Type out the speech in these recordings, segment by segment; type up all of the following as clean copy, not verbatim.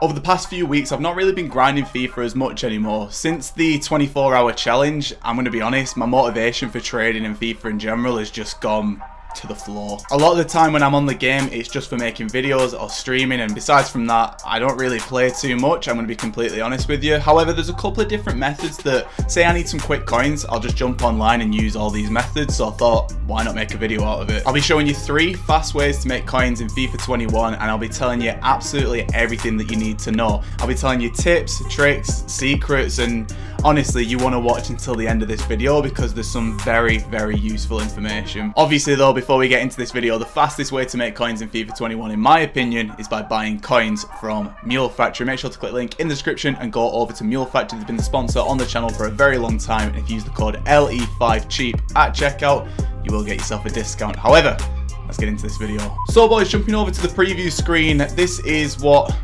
Over the past few weeks, I've not really been grinding FIFA as much anymore. Since the 24-hour challenge, I'm going to be honest, my motivation for trading in FIFA in general has just gone to the floor. A lot of the time when I'm on the game, it's just for making videos or streaming, and besides from that, I don't really play too much. I'm going to be completely honest with you. However, there's a couple of different methods that, say I need some quick coins, I'll just jump online and use all these methods, so I thought, why not make a video out of it? I'll be showing you 3 fast ways to make coins in FIFA 21, and I'll be telling you absolutely everything that you need to know. I'll be telling you tips, tricks, secrets, and honestly, you want to watch until the end of this video because there's some very, very useful information. Obviously though, before we get into this video, the fastest way to make coins in FIFA 21, in my opinion, is by buying coins from Mule Factory. Make sure to click the link in the description and go over to Mule Factory. They've been the sponsor on the channel for a very long time, and if you use the code LE5CHEAP at checkout, you will get yourself a discount. However, let's get into this video. So boys, jumping over to the preview screen, this is what?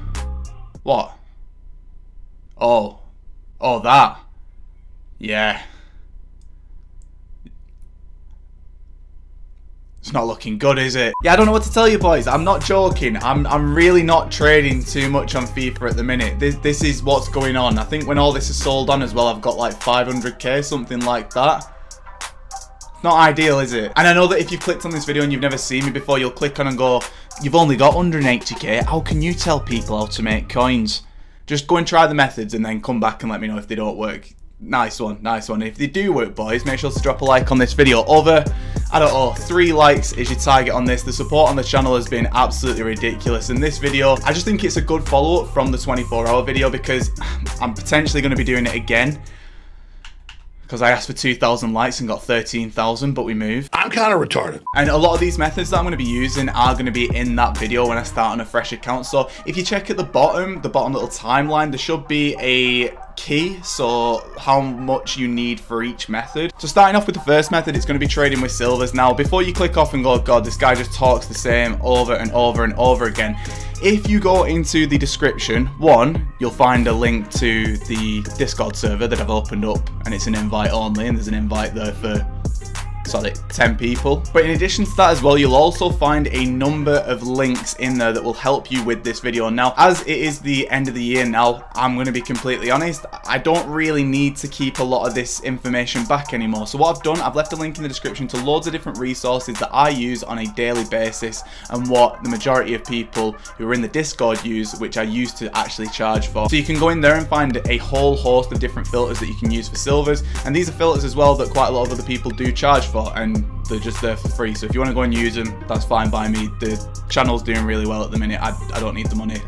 Oh, that. Yeah. It's not looking good, is it? Yeah, I don't know what to tell you boys. I'm not joking. I'm really not trading too much on FIFA at the minute. This is what's going on. I think when all this is sold on as well, I've got like 500k, something like that. It's not ideal, is it? And I know that if you've clicked on this video and you've never seen me before, you'll click on and go, you've only got 180k. How can you tell people how to make coins? Just go and try the methods and then come back and let me know if they don't work. Nice one, nice one. If they do work, boys, make sure to drop a like on this video. Over, I don't know, 3 likes is your target on this. The support on the channel has been absolutely ridiculous. In this video, I just think it's a good follow-up from the 24-hour video because I'm potentially going to be doing it again. Because I asked for 2,000 likes and got 13,000, but we moved. I'm kind of retarded. And a lot of these methods that I'm going to be using are going to be in that video when I start on a fresh account. So if you check at the bottom little timeline, there should be a key, so how much you need for each method. So starting off with the first method, it's going to be trading with silvers. Now, before you click off and go, God, this guy just talks the same over and over and over again. If you go into the description, you'll find a link to the Discord server that I've opened up, and it's an invite only, and there's an invite there for 10 people. But in addition to that as well, you'll also find a number of links in there that will help you with this video. Now, as it is the end of the year now, I'm going to be completely honest, I don't really need to keep a lot of this information back anymore. So what I've done, I've left a link in the description to loads of different resources that I use on a daily basis and what the majority of people who are in the Discord use, which I used to actually charge for. So you can go in there and find a whole host of different filters that you can use for silvers, and these are filters as well that quite a lot of other people do charge for, and they're just there for free. So if you want to go and use them, that's fine by me. The channel's doing really well at the minute. I don't need the money.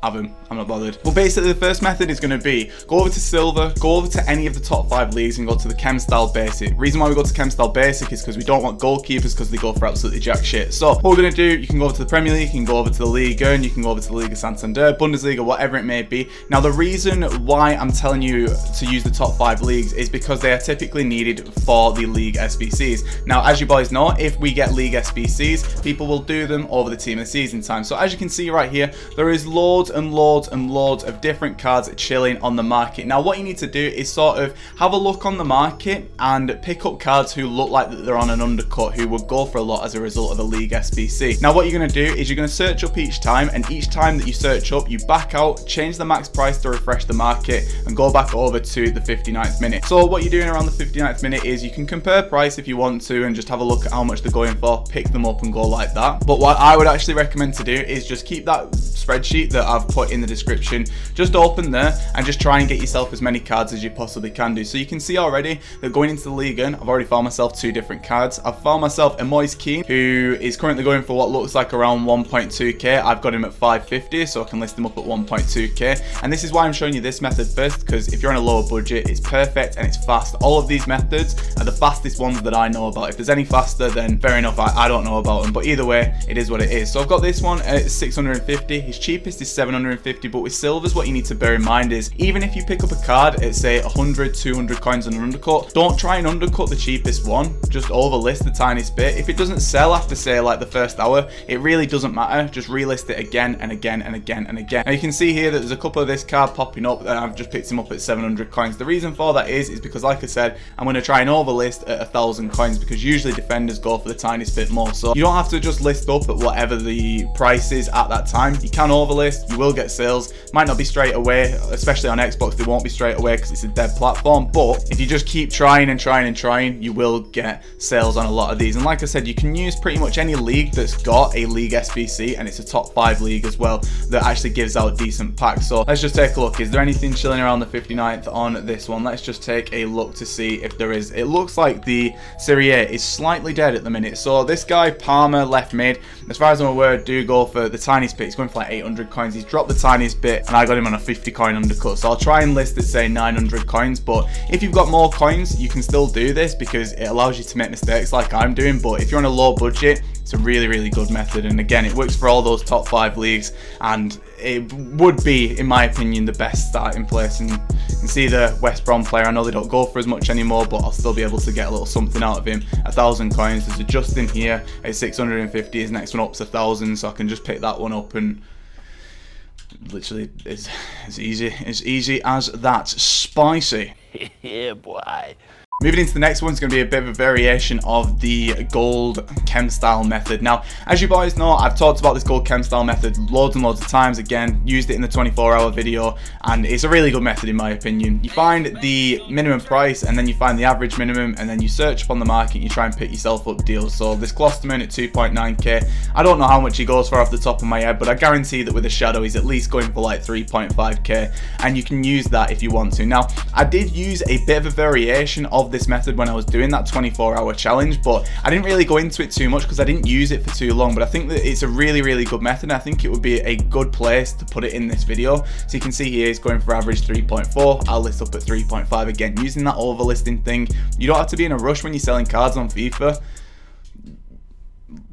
Have him. I'm not bothered. Well, basically, the first method is going to be go over to silver, go over to any of the top 5 leagues and go to the chem style basic. Reason why we go to chem style basic is because we don't want goalkeepers because they go for absolutely jack shit. So what we're going to do, you can go over to the Premier League, you can go over to the Liga, and you can go over to the Liga Santander, Bundesliga, whatever it may be. Now, the reason why I'm telling you to use the top 5 leagues is because they are typically needed for the league SBCs. Now, as you boys know, if we get league SBCs, people will do them over the team of the season time. So as you can see right here, there is loads and loads of different cards chilling on the market. Now what you need to do is sort of have a look on the market and pick up cards who look like that they're on an undercut, who would go for a lot as a result of the league SBC. Now what you're going to do is you're going to search up each time, and each time that you search up, you back out, change the max price to refresh the market, and go back over to the 59th minute. So what you're doing around the 59th minute is you can compare price if you want to and just have a look at how much they're going for, pick them up and go like that. But what I would actually recommend to do is just keep that spreadsheet that I've put in the description, just open there and just try and get yourself as many cards as you possibly can do. So you can see already that going into the league, I've already found myself 2 different cards. I've found myself a Moise Kean, who is currently going for what looks like around 1.2k. I've got him at 550, so I can list him up at 1.2k. And this is why I'm showing you this method first, because if you're on a lower budget, it's perfect and it's fast. All of these methods are the fastest ones that I know about. If there's any faster, then fair enough, I don't know about them. But either way, it is what it is. So I've got this one at 650. His cheapest is 750, but with silvers, what you need to bear in mind is even if you pick up a card at say 100, 200 coins on an undercut, don't try and undercut the cheapest one. Just overlist the tiniest bit. If it doesn't sell after say like the first hour, it really doesn't matter. Just relist it again and again and again and again. Now you can see here that there's a couple of this card popping up, and I've just picked him up at 700 coins. The reason for that is because, like I said, I'm going to try and overlist at 1,000 coins, because usually defenders go for the tiniest bit more. So you don't have to just list up at whatever the price is at that time. You can overlist. You will get sales. Might not be straight away, especially on Xbox, they won't be straight away because it's a dead platform, but if you just keep trying and trying and trying, you will get sales on a lot of these. And like I said, you can use pretty much any league that's got a league SBC, and it's a top 5 league as well that actually gives out decent packs. So let's just take a look. Is there anything chilling around the 59th on this one? Let's just take a look to see if there is. It looks like the Serie A is slightly dead at the minute. So this guy Palmer left mid, as far as I'm aware, do go for the tiniest bit. He's going for like 800 coins. He's dropped the tiniest bit and I got him on a 50 coin undercut. So I'll try and list it, say 900 coins, but if you've got more coins, you can still do this because it allows you to make mistakes like I'm doing. But if you're on a low budget, it's a really good method, and again, it works for all those top 5 leagues, and it would be, in my opinion, the best starting place. And you can see the West Brom player, I know they don't go for as much anymore, but I'll still be able to get a little something out of him. 1,000 coins. There's a Justin here at 650. His next one up's 1,000, so I can just pick that one up, and literally it's easy as that. Spicy. Yeah, boy. Moving into the next one is going to be a bit of a variation of the gold chem style method. Now, as you boys know, I've talked about this gold chem style method loads and loads of times. Again, used it in the 24-hour video, and it's a really good method in my opinion. You find the minimum price, and then you find the average minimum, and then you search upon the market and you try and pick yourself up deals. So this Klosterman at 2.9k, I don't know how much he goes for off the top of my head, but I guarantee that with a shadow he's at least going for like 3.5k, and you can use that if you want to. Now, I did use a bit of a variation of this method when I was doing that 24-hour challenge, but I didn't really go into it too much because I didn't use it for too long. But I think that it's a really good method, and I think it would be a good place to put it in this video. So you can see here he's going for average 3.4. I'll list up at 3.5 again, using that overlisting thing. You don't have to be in a rush when you're selling cards on FIFA.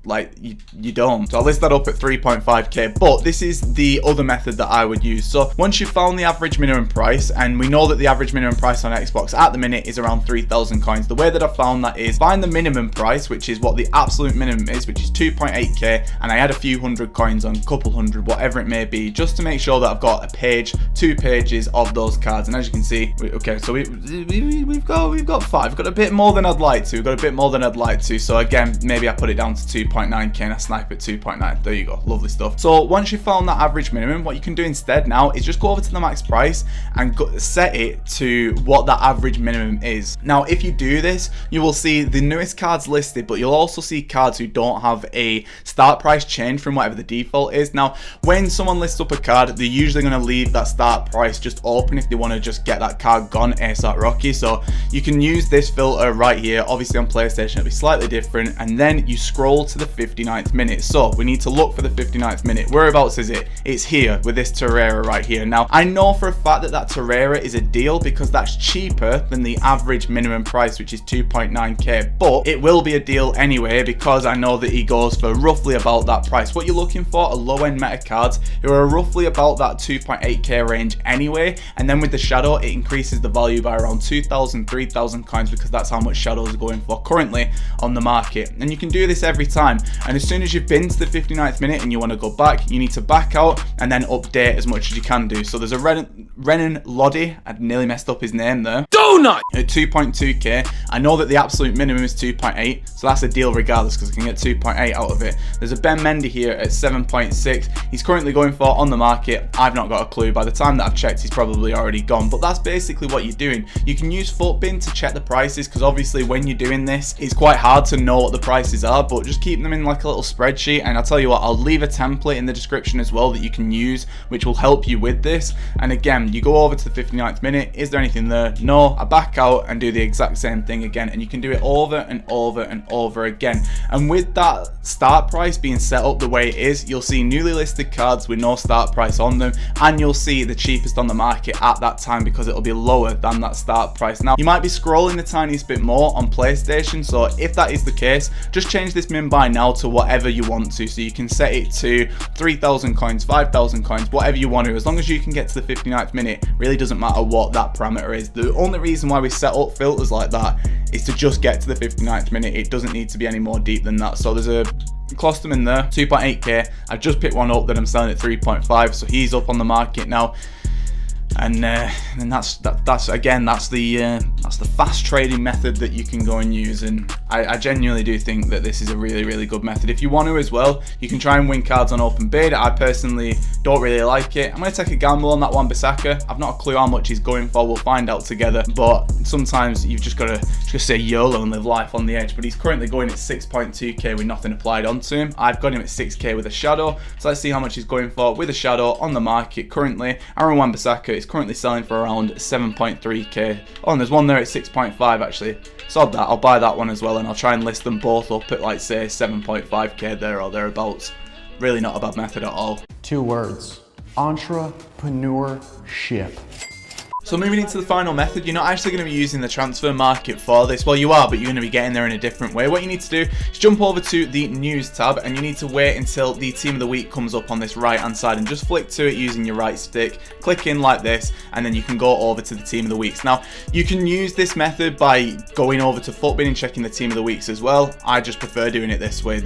Like, you don't. So I'll list that up at 3.5k, but this is the other method that I would use. So once you've found the average minimum price, and we know that the average minimum price on Xbox at the minute is around 3,000 coins, the way that I've found that is find the minimum price, which is what the absolute minimum is, which is 2.8k, and I add a few hundred coins on, couple hundred, whatever it may be, just to make sure that I've got a page, 2 pages of those cards. And as you can see, okay, so we've got 5. We've got a bit more than I'd like to. So again, maybe I put it down to 2.9k and I snipe at 2.9. There you go, lovely stuff. So once you've found that average minimum, what you can do instead now is just go over to the max price and set it to what that average minimum is. Now, if you do this, you will see the newest cards listed, but you'll also see cards who don't have a start price change from whatever the default is. Now, when someone lists up a card, they're usually going to leave that start price just open if they want to just get that card gone ASAP Rocky. So you can use this filter right here. Obviously on PlayStation it'll be slightly different, and then you scroll to the 59th minute. So we need to look for the 59th minute. Whereabouts is it? It's here with this Torreira right here. Now, I know for a fact that that Torreira is a deal because that's cheaper than the average minimum price, which is 2.9k, but it will be a deal anyway because I know that he goes for roughly about that price. What you're looking for are low-end meta cards who are roughly about that 2.8k range anyway, and then with the shadow it increases the value by around 2,000, 3,000 coins because that's how much shadows are going for currently on the market. And you can do this every time. And as soon as you've been to the 59th minute and you want to go back, you need to back out and then update as much as you can do. So there's a Renan Lodi, I nearly messed up his name there, Donut, at 2.2k. I know that the absolute minimum is 2.8, so that's a deal regardless because I can get 2.8 out of it. There's a Ben Mendy here at 7.6. He's currently going for on the market. I've not got a clue. By the time that I've checked, he's probably already gone, but that's basically what you're doing. You can use Footbin to check the prices because obviously when you're doing this, it's quite hard to know what the prices are, but just keep them in like a little spreadsheet. And I'll tell you what, I'll leave a template in the description as well that you can use, which will help you with this. And again, you go over to the 59th minute. Is there anything there? No. I back out and do the exact same thing again, and you can do it over and over and over again. And with that start price being set up the way it is, you'll see newly listed cards with no start price on them, and you'll see the cheapest on the market at that time because it'll be lower than that start price. Now, you might be scrolling the tiniest bit more on PlayStation, so if that is the case, just change this min buy now to whatever you want to. So you can set it to 3,000 coins, 5,000 coins, whatever you want to, as long as you can get to the 59th minute. Really doesn't matter what that parameter is. The only reason why we set up filters like that is to just get to the 59th minute. It doesn't need to be any more deep than that. So there's a Klosterman there, 2.8k. I've just picked one up that I'm selling at 3.5, so he's up on the market now. And that's the fast trading method that you can go and use. And I genuinely do think that this is a really good method. If you want to as well, you can try and win cards on open bid. I personally don't really like it. I'm going to take a gamble on that Wan-Bissaka. I've not a clue how much he's going for. We'll find out together. But sometimes you've just got to just say YOLO and live life on the edge. But he's currently going at 6.2k with nothing applied onto him. I've got him at 6k with a shadow. So let's see how much he's going for with a shadow on the market currently. Aaron Wan-Bissaka is currently selling for around 7.3k. Oh, and there's one there at 6.5 actually. Sod that, I'll buy that one as well, and I'll try and list them both up at, like, say 7.5k there or thereabouts. Really not a bad method at all. 2 words: entrepreneurship. So moving into the final method, you're not actually going to be using the transfer market for this. Well, you are, but you're going to be getting there in a different way. What you need to do is jump over to the news tab, and you need to wait until the team of the week comes up on this right hand side, and just flick to it using your right stick, click in like this, and then you can go over to the team of the weeks. Now, you can use this method by going over to FUTBIN and checking the team of the weeks as well. I just prefer doing it this way.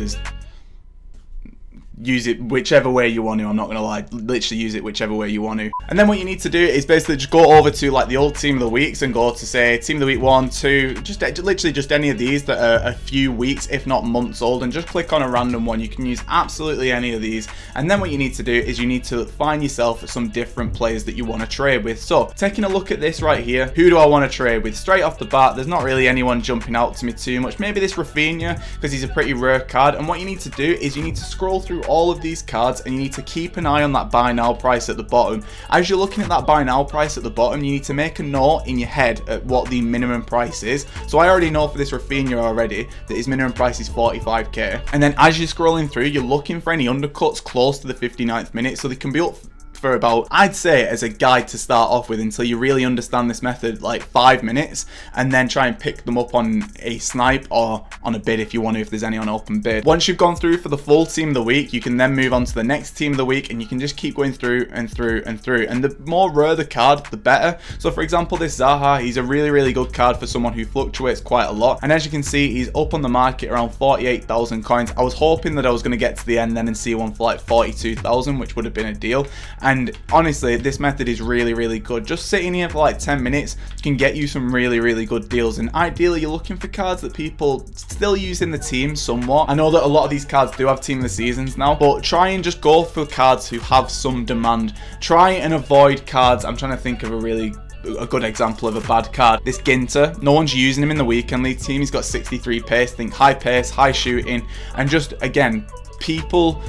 Use it whichever way you want to, I'm not going to lie, literally use it whichever way you want to. And then what you need to do is basically just go over to like the old team of the weeks and go to say team of the week 1, 2, just literally just any of these that are a few weeks if not months old, and just click on a random one. You can use absolutely any of these. And then what you need to do is you need to find yourself some different players that you want to trade with. So taking a look at this right here, who do I want to trade with? Straight off the bat, there's not really anyone jumping out to me too much. Maybe this Rafinha, because he's a pretty rare card. And what you need to do is you need to scroll through all of these cards, and you need to keep an eye on that buy now price at the bottom. As you're looking at that buy now price at the bottom, you need to make a note in your head at what the minimum price is. So I already know for this Rafinha already that his minimum price is 45k. And then as you're scrolling through, you're looking for any undercuts close to the 59th minute, so they can be up for about, I'd say as a guide to start off with until you really understand this method, like 5 minutes, and then try and pick them up on a snipe or on a bid if you want to, if there's any on open bid. Once you've gone through for the full team of the week, you can then move on to the next team of the week, and you can just keep going through and through and through. And the more rare the card, the better. So for example, this Zaha, he's a really good card for someone who fluctuates quite a lot. And as you can see, he's up on the market around 48,000 coins. I was hoping that I was going to get to the end then and see one for like 42,000, which would have been a deal. And honestly, this method is really good. Just sitting here for like 10 minutes can get you some really good deals. And ideally, you're looking for cards that people still use in the team somewhat. I know that a lot of these cards do have team of the seasons now, but try and just go for cards who have some demand. Try and avoid cards. I'm trying to think of a good example of a bad card. This Ginter, no one's using him in the weekend league team. He's got 63 pace. Think high pace, high shooting, and just again, people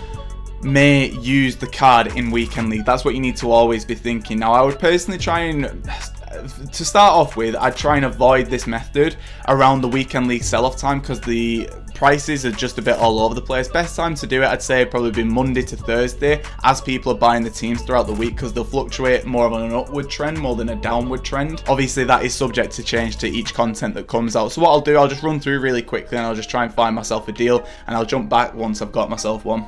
may use the card in weekend league. That's what you need to always be thinking. Now, I would personally try and, to start off with, I'd try and avoid this method around the weekend league sell-off time, because the prices are just a bit all over the place. Best time to do it, I'd say, probably be Monday to Thursday, as people are buying the teams throughout the week, because they'll fluctuate more of an upward trend more than a downward trend. Obviously, that is subject to change to each content that comes out. So what I'll do, I'll just run through really quickly, and I'll just try and find myself a deal, and I'll jump back once I've got myself one.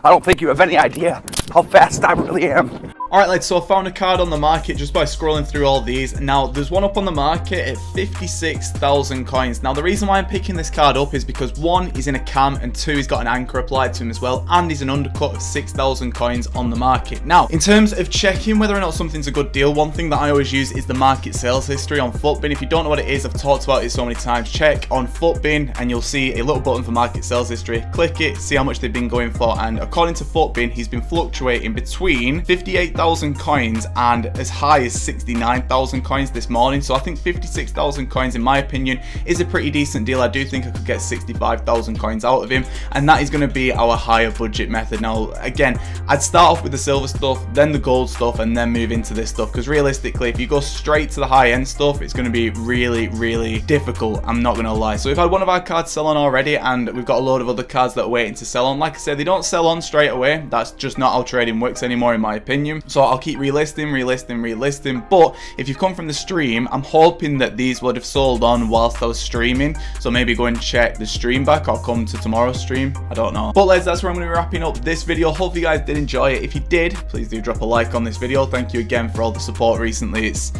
I don't think you have any idea how fast I really am. Alright lads, so I found a card on the market just by scrolling through all these. Now, there's one up on the market at 56,000 coins. Now, the reason why I'm picking this card up is because 1, he's in a cam, and 2, he's got an anchor applied to him as well, and he's an undercut of 6,000 coins on the market. Now, in terms of checking whether or not something's a good deal, one thing that I always use is the market sales history on FUTBIN. If you don't know what it is, I've talked about it so many times. Check on FUTBIN, and you'll see a little button for market sales history. Click it, see how much they've been going for, and according to FUTBIN, he's been fluctuating between 58,000 coins and as high as 69,000 coins this morning. So I think 56,000 coins, in my opinion, is a pretty decent deal. I do think I could get 65,000 coins out of him, and that is going to be our higher budget method. Now, again, I'd start off with the silver stuff, then the gold stuff, and then move into this stuff, because realistically, if you go straight to the high-end stuff, it's going to be really difficult. I'm not going to lie. So we've had one of our cards sell on already, and we've got a load of other cards that are waiting to sell on. Like I said, they don't sell on straight away. That's just not how trading works anymore, in my opinion. So I'll keep relisting, but if you've come from the stream, I'm hoping that these would have sold on whilst I was streaming. So maybe go and check the stream back, or come to tomorrow's stream, I don't know. But lads, that's where I'm going to be wrapping up this video. Hope you guys did enjoy it. If you did, please do drop a like on this video. Thank you again for all the support recently. It's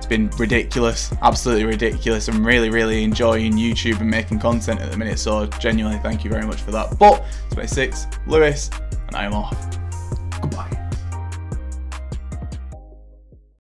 been ridiculous, absolutely ridiculous. I'm really enjoying YouTube and making content at the minute, so genuinely thank you very much for that. But 26, Lewis, and I am off.